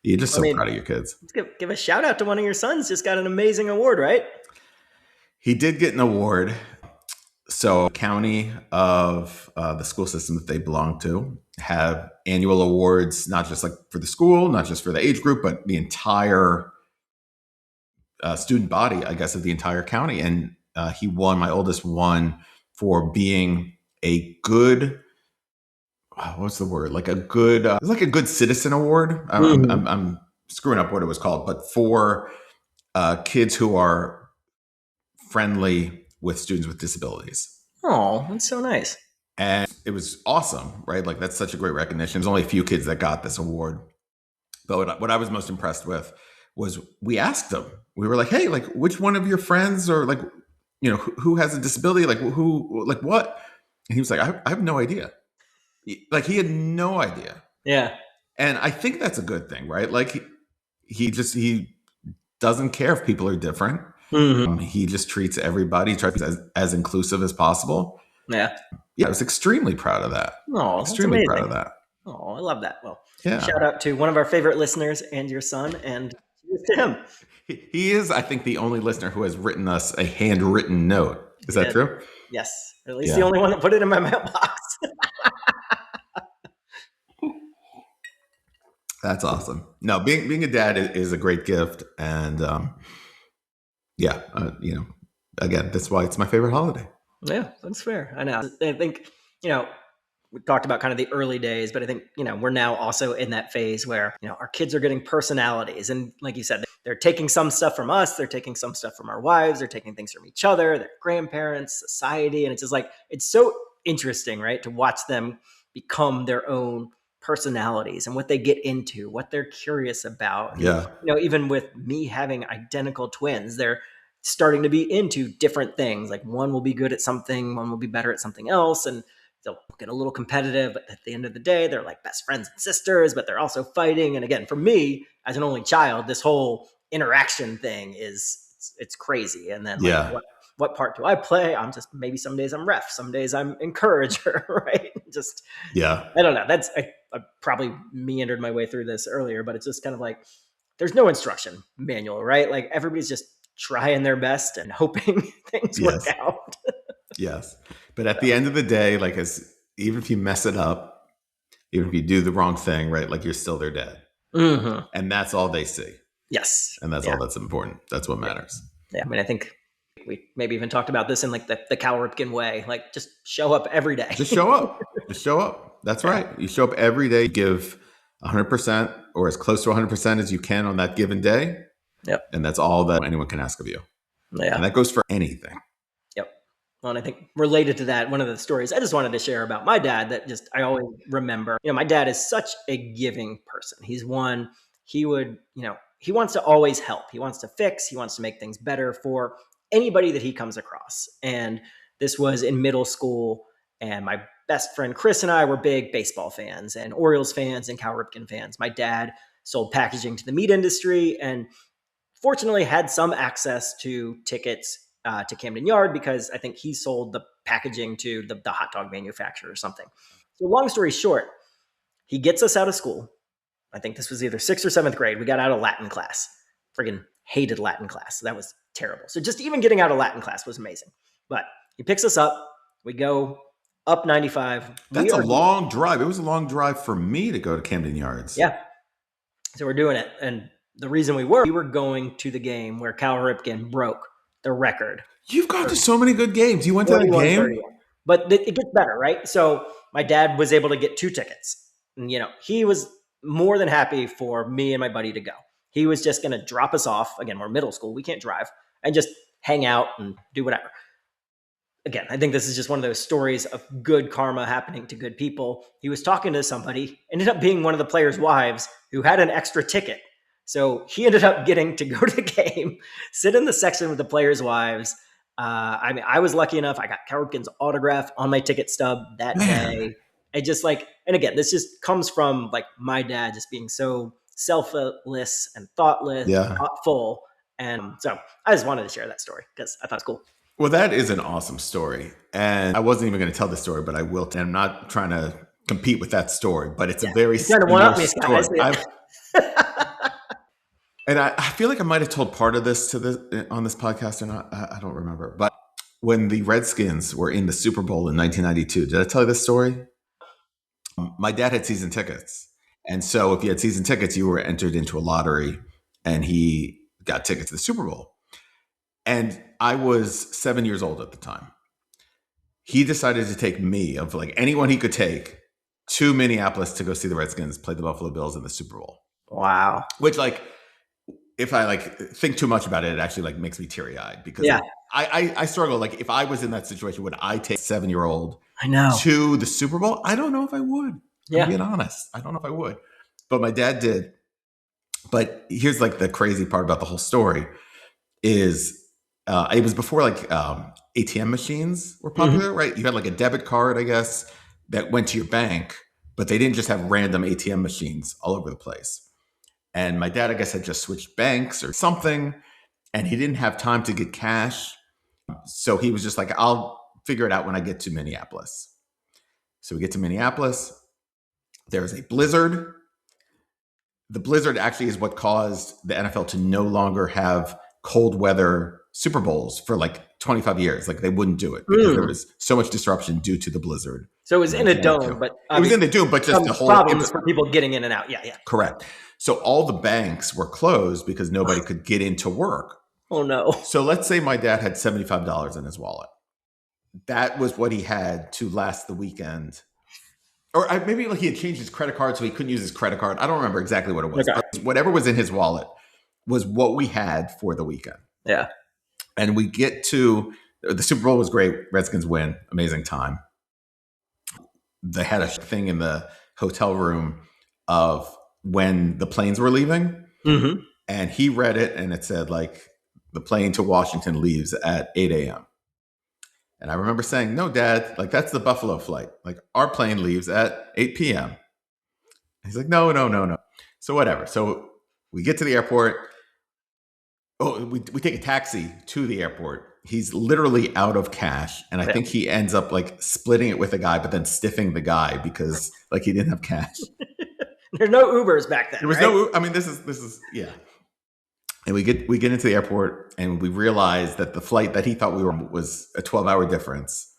S2: you're just so proud of your kids.
S1: Let's give a shout out to one of your sons. Just got an amazing award, right?
S2: He did get an award. So county of the school system that they belong to have annual awards, not just like for the school, not just for the age group, but the entire student body, I guess, of the entire county. And he won, my oldest won for being a good, what's the word? Like a good, it's like a good citizen award. I'm screwing up what it was called, but for kids who are friendly with students with disabilities.
S1: Oh, that's so nice.
S2: And it was awesome, right? Like that's such a great recognition. There's only a few kids that got this award. But what I was most impressed with was we asked them, we were like, hey, like which one of your friends or like, you know, who has a disability? Like who, like what? And he was like, I have no idea. Like he had no idea.
S1: Yeah.
S2: And I think that's a good thing, right? Like he doesn't care if people are different. He just treats everybody, tries to be as inclusive as possible.
S1: Yeah.
S2: Yeah, I was extremely proud of that.
S1: Oh,
S2: extremely proud of that.
S1: Oh, I love that. Well,
S2: yeah.
S1: Shout out to one of our favorite listeners and your son, and to him.
S2: He is, I think, the only listener who has written us a handwritten note. Is that true?
S1: Yes. Or at least the only one that put it in my mailbox.
S2: That's awesome. No, being a dad is a great gift. And you know, again, that's why it's my favorite holiday.
S1: Yeah, that's fair. I know. I think, you know, we talked about kind of the early days, but I think, you know, we're now also in that phase where, you know, our kids are getting personalities. And like you said, they're taking some stuff from us. They're taking some stuff from our wives. They're taking things from each other, their grandparents, society. And it's just like, it's so interesting, right? To watch them become their own personalities and what they get into, what they're curious about.
S2: Yeah.
S1: And, you know, even with me having identical twins, they're starting to be into different things. Like one will be good at something, one will be better at something else. And they'll get a little competitive, but at the end of the day, they're like best friends and sisters, but they're also fighting. And again, for me, as an only child, this whole interaction thing it's crazy. And then like, what part do I play? I'm just, maybe some days I'm ref, some days I'm encourager, right? Just, I don't know. That's, I probably meandered my way through this earlier, but it's just kind of like, there's no instruction manual, right? Like everybody's just trying their best and hoping things work out.
S2: Yes. But at the end of the day, like even if you mess it up, even if you do the wrong thing, right? Like you're still their dad. And that's all they see.
S1: Yes.
S2: And that's all that's important. That's what matters.
S1: Yeah. I mean, I think we maybe even talked about this in like the Cal Ripken way, like just show up every day.
S2: Just show up. Just show up. That's right. You show up every day, give 100% or as close to 100% as you can on that given day.
S1: Yep.
S2: And that's all that anyone can ask of you.
S1: Yeah.
S2: And that goes for anything.
S1: Yep. Well, and I think related to that, one of the stories I just wanted to share about my dad that just I always remember. You know, my dad is such a giving person. He's one, he would, you know, he wants to always help. He wants to fix, he wants to make things better for anybody that he comes across. And this was in middle school, and my best friend Chris and I were big baseball fans and Orioles fans and Cal Ripken fans. My dad sold packaging to the meat industry and fortunately had some access to tickets to Camden Yard because I think he sold the packaging to the hot dog manufacturer or something. So long story short, he gets us out of school. I think this was either 6th or 7th grade. We got out of Latin class. Friggin' hated Latin class. That was terrible. So just even getting out of Latin class was amazing. But he picks us up. We go up 95.
S2: That's a long drive. It was a long drive for me to go to Camden Yards.
S1: Yeah. So we're doing it. And the reason we were going to the game where Cal Ripken broke the record.
S2: You've gone to so many good games. You went to that game?
S1: 31. But it gets better, right? So my dad was able to get 2 tickets. And, you know, he was more than happy for me and my buddy to go. He was just going to drop us off. Again, we're middle school. We can't drive. And just hang out and do whatever. Again, I think this is just one of those stories of good karma happening to good people. He was talking to somebody, ended up being one of the players' wives who had an extra ticket. So he ended up getting to go to the game, sit in the section with the players' wives. I mean, I was lucky enough. I got Cal Ripken's autograph on my ticket stub that day. I just like, and again, this just comes from like my dad just being so selfless and thoughtless, thoughtful. And so I just wanted to share that story because I thought it's cool.
S2: Well, that is an awesome story. And I wasn't even going to tell the story, but I will. And I'm not trying to compete with that story, but it's a
S1: Yeah.
S2: very
S1: You're trying to one
S2: similar
S1: up me, Scott. I
S2: story.
S1: see it.
S2: And I feel like I might have told part of this on this podcast or not. I don't remember. But when the Redskins were in the Super Bowl in 1992, did I tell you this story? My dad had season tickets. And so if you had season tickets, you were entered into a lottery, and he got tickets to the Super Bowl. And I was 7 years old at the time. He decided to take me, of like anyone he could take, to Minneapolis to go see the Redskins play the Buffalo Bills in the Super Bowl.
S1: Wow.
S2: Which, like, if I like think too much about it, it actually like makes me teary eyed, because I struggle. Like, if I was in that situation, would I take a 7-year-old to the Super Bowl? I don't know if I would. I'm being honest. I don't know if I would, but my dad did. But here's like the crazy part about the whole story is it was before like ATM machines were popular, right? You had like a debit card, I guess, that went to your bank, but they didn't just have random ATM machines all over the place. And my dad, I guess, had just switched banks or something, and he didn't have time to get cash. So he was just like, I'll figure it out when I get to Minneapolis. So we get to Minneapolis. There's a blizzard. The blizzard actually is what caused the NFL to no longer have cold weather Super Bowls for like 25 years. Like, they wouldn't do it because there was so much disruption due to the blizzard.
S1: So it was in a dome, but
S2: it was in the dome, but just the whole
S1: problems for people getting in and out. Yeah.
S2: Correct. So all the banks were closed because nobody could get into work.
S1: Oh no.
S2: So let's say my dad had $75 in his wallet. That was what he had to last the weekend. Or maybe like he had changed his credit card, so he couldn't use his credit card. I don't remember exactly what it was.
S1: Okay.
S2: But whatever was in his wallet was what we had for the weekend.
S1: Yeah.
S2: And we get to the Super Bowl was great. Redskins win. Amazing time. They had a thing in the hotel room of when the planes were leaving.
S1: Mm-hmm.
S2: And he read it, and it said like the plane to Washington leaves at 8 a.m. And I remember saying, no, Dad, like that's the Buffalo flight. Like our plane leaves at 8 p.m. He's like, no. So whatever. So we get to the airport. Oh, we take a taxi to the airport. He's literally out of cash. And I think he ends up like splitting it with a guy, but then stiffing the guy because like he didn't have cash.
S1: There's no Ubers back then.
S2: There was no, I mean, this is, yeah. And we get into the airport, and we realize that the flight that he thought we were was a 12-hour difference.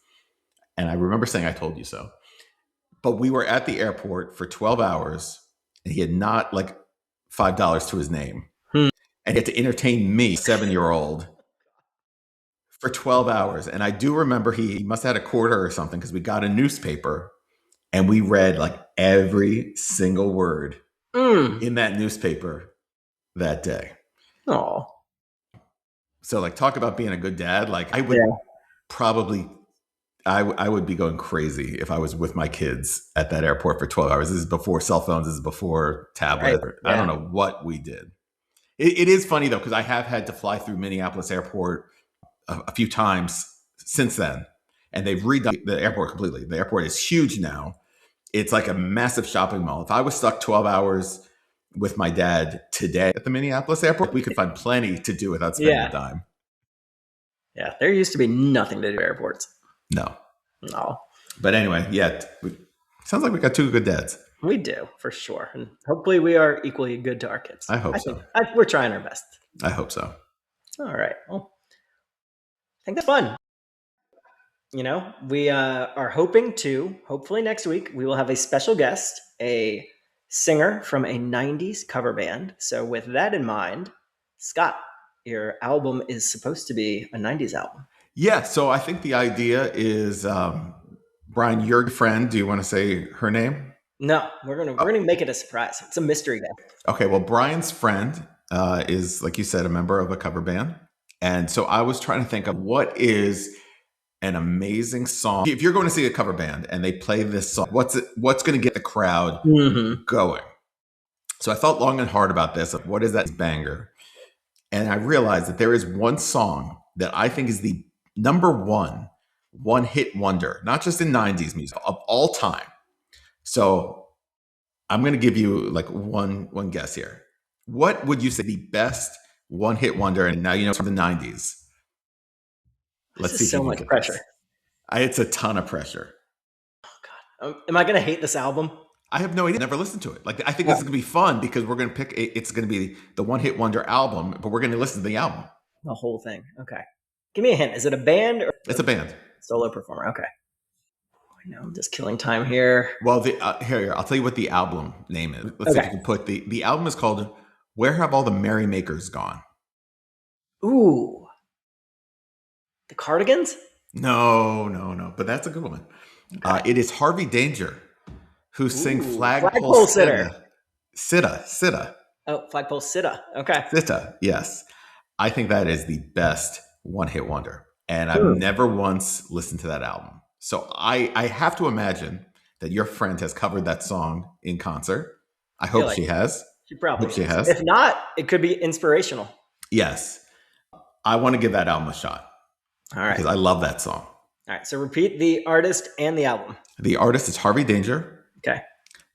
S2: And I remember saying, I told you so. But we were at the airport for 12 hours, and he had not like $5 to his name. And he had to entertain me, 7-year-old, for 12 hours. And I do remember he must have had a quarter or something, because we got a newspaper, and we read like every single word in that newspaper that day.
S1: Oh,
S2: so like talk about being a good dad. Like I would probably, I would be going crazy if I was with my kids at that airport for 12 hours. This is before cell phones. This is before tablet. Right. I don't know what we did. It is funny though, because I have had to fly through Minneapolis airport a few times since then, and they've redone the airport completely. The airport is huge now. It's like a massive shopping mall. If I was stuck 12 hours with my dad today at the Minneapolis airport, we could find plenty to do without spending a dime.
S1: Yeah, there used to be nothing to do at airports.
S2: No.
S1: But
S2: anyway, sounds like we got two good dads.
S1: We do, for sure. And hopefully we are equally good to our kids.
S2: I hope so.
S1: We're trying our best.
S2: I hope so.
S1: All right. Well, I think that's fun. You know, we are hoping to, hopefully next week, we will have a special guest, a singer from a 90s cover band. So with that in mind, Scott, your album is supposed to be a 90s album.
S2: Yeah. So I think the idea is, Brian, your friend, do you want to say her name?
S1: No, we're gonna make it a surprise. It's a mystery guest.
S2: Okay. Well, Brian's friend is, like you said, a member of a cover band. And so I was trying to think of what is an amazing song. If you're going to see a cover band and they play this song, what's going to get the crowd going? So I thought long and hard about this. What is that banger? And I realized that there is one song that I think is the number one hit wonder, not just in 90s music, of all time. So I'm going to give you like one guess here. What would you say the best one hit wonder? And now you know from the 90s. Let's see.
S1: So much pressure.
S2: It's a ton of pressure.
S1: Oh Am I going to hate this album?
S2: I have no idea. Never listened to it. Like, I think
S1: Oh,
S2: this is gonna be fun because we're gonna pick. It's gonna be the one hit wonder album, but we're gonna listen to the album.
S1: the whole thing. Okay. Give me a hint. Is it a band or
S2: It's a band.
S1: solo performer? Okay. I know I'm just killing time here.
S2: Well, here, I'll tell you what the album name is. Let's see if
S1: Okay.
S2: you can put the album is called "Where Have All the Merrymakers Gone."
S1: Ooh. The Cardigans?
S2: No. But that's a good one.
S1: Okay.
S2: It is Harvey Danger who sing
S1: Ooh.
S2: Flagpole
S1: Flagpole Sitter.
S2: Sitta.
S1: Oh, Flagpole Sitta. Okay.
S2: Sitta, yes. I think that is the best one hit wonder. And I've
S1: Hmm.
S2: never once listened to that album. So I have to imagine that your friend has covered that song in concert. I
S1: Feel
S2: hope
S1: like
S2: she has.
S1: she probably
S2: Hope she
S1: has.
S2: has.
S1: If not, it could be inspirational.
S2: Yes. I want to give that album a shot
S1: All right.
S2: because I love that song.
S1: All right. So repeat the artist and the album.
S2: The artist is Harvey Danger,
S1: Okay.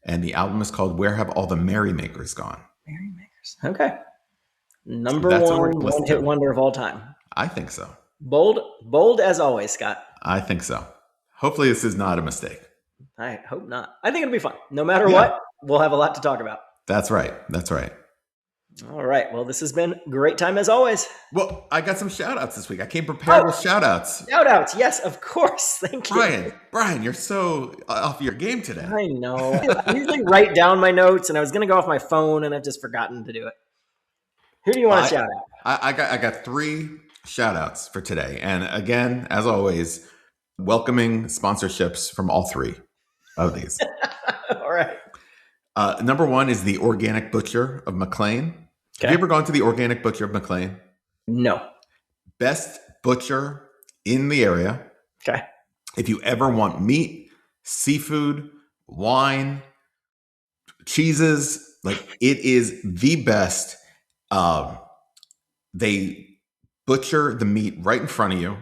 S2: and the album is called Where Have All the Merrymakers Gone?
S1: Merrymakers. Okay. Number
S2: That's what we're
S1: one
S2: gonna listen
S1: hit
S2: to.
S1: wonder of all time.
S2: I think so.
S1: Bold as always, Scott.
S2: I think so. Hopefully, this is not a mistake.
S1: I hope not. I think it'll be fun. No matter
S2: Yeah.
S1: what, we'll have a lot to talk about.
S2: That's right. That's right.
S1: All right. Well, this has been a great time as always.
S2: Well, I got some shout outs this week. I came prepared with shout outs.
S1: Shout outs. Yes, of course. Thank you.
S2: Brian, you're so off your game today.
S1: I know. I usually write down my notes, and I was going to go off my phone, and I've just forgotten to do it. Who do you want to shout out?
S2: I got 3 shout outs for today. And again, as always, welcoming sponsorships from all 3 of these.
S1: All right.
S2: Number 1 is the Organic Butcher of McLean.
S1: Okay.
S2: Have you ever gone to the Organic Butcher of McLean?
S1: No.
S2: Best butcher in the area.
S1: Okay.
S2: If you ever want meat, seafood, wine, cheeses, like it is the best. They butcher the meat right in front of you.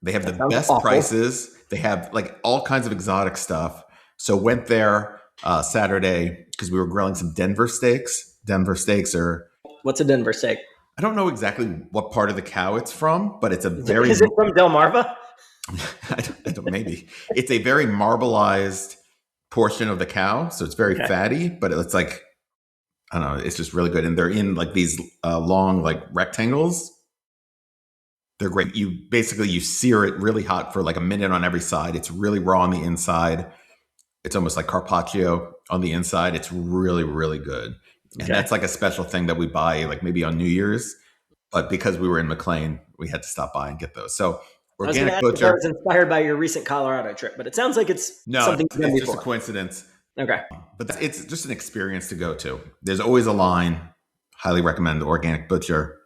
S2: They have
S1: That
S2: the
S1: sounds
S2: best
S1: awful.
S2: prices. They have like all kinds of exotic stuff. So went there Saturday because we were grilling some Denver steaks. Denver steaks are,
S1: What's a Denver steak?
S2: I don't know exactly what part of the cow it's from, but it's a very
S1: Is it from Delmarva?
S2: I don't, maybe it's a very marbleized portion of the cow, so it's very
S1: Okay.
S2: fatty, but it's like, I don't know, it's just really good. And they're in like these long like rectangles. They're great. You sear it really hot for like a minute on every side. It's really raw on the inside. It's almost like carpaccio on the inside. It's really, really good. And
S1: Okay.
S2: that's like a special thing that we buy like maybe on New Year's. But because we were in McLean, we had to stop by and get those. So
S1: I was going to
S2: Organic
S1: ask if that
S2: Butcher.
S1: was inspired by your recent Colorado trip, but it sounds like it's
S2: No,
S1: something
S2: it's
S1: you've done
S2: just a
S1: before.
S2: coincidence.
S1: Okay.
S2: But it's just an experience to go to. There's always a line. Highly recommend the Organic Butcher.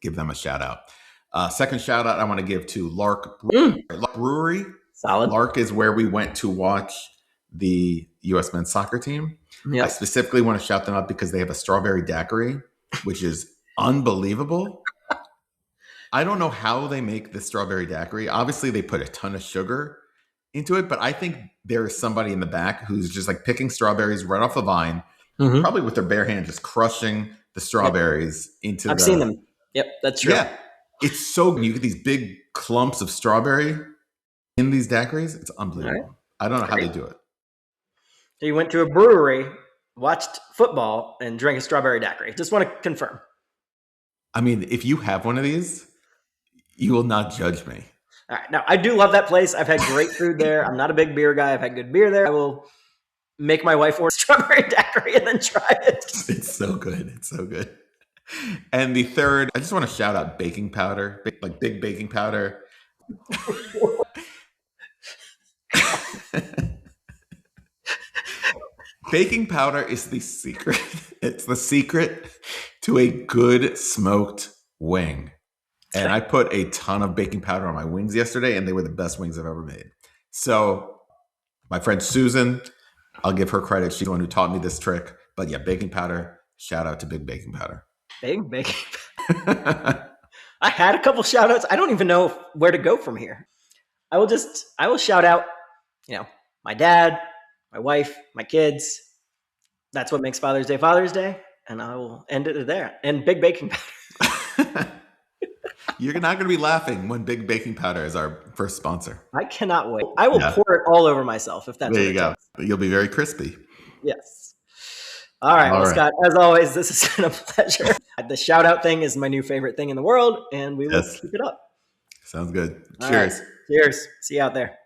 S2: Give them a shout out. Second shout out I want to give to Lark Brewery.
S1: Solid.
S2: Lark is where we went to watch the U.S. men's soccer team.
S1: Yep.
S2: I specifically want to shout them out because they have a strawberry daiquiri, which is unbelievable. I don't know how they make the strawberry daiquiri. Obviously, they put a ton of sugar into it, but I think there is somebody in the back who's just like picking strawberries right off the vine,
S1: Mhm.
S2: probably with their bare hand, just crushing the strawberries into
S1: I've seen them. Yep, that's true.
S2: Yeah, it's so good. You get these big clumps of strawberry in these daiquiris. It's unbelievable.
S1: All right.
S2: I don't know how
S1: Great.
S2: they do it.
S1: So you went to a brewery, watched football, and drank a strawberry daiquiri. Just want to confirm.
S2: I mean, if you have one of these, you will not judge me.
S1: All right. Now, I do love that place. I've had great food there. I'm not a big beer guy. I've had good beer there. I will make my wife order strawberry daiquiri and then try it.
S2: It's so good. It's so good. And the third, I just want to shout out baking powder, like big baking powder. Baking powder is the secret. It's the secret to a good smoked wing. And I put a ton of baking powder on my wings yesterday, and they were the best wings I've ever made. So my friend Susan, I'll give her credit. She's the one who taught me this trick. But yeah, baking powder, shout out to Big Baking Powder.
S1: Big baking. I had a couple shout outs. I don't even know where to go from here. I will shout out, my dad, my wife, my kids. That's what makes Father's Day. And I will end it there. And big baking powder.
S2: You're not going to be laughing when Big Baking Powder is our first sponsor.
S1: I cannot wait. I will
S2: Yeah.
S1: pour it all over myself if that's
S2: There
S1: what
S2: you
S1: it
S2: go.
S1: takes.
S2: You'll be very crispy.
S1: Yes. All right.
S2: All
S1: Well,
S2: right.
S1: Scott, as always, this has been a pleasure. The shout out thing is my new favorite thing in the world, and we will
S2: Yes.
S1: keep it up.
S2: Sounds good.
S1: All right.
S2: Cheers.
S1: Cheers. See you out there.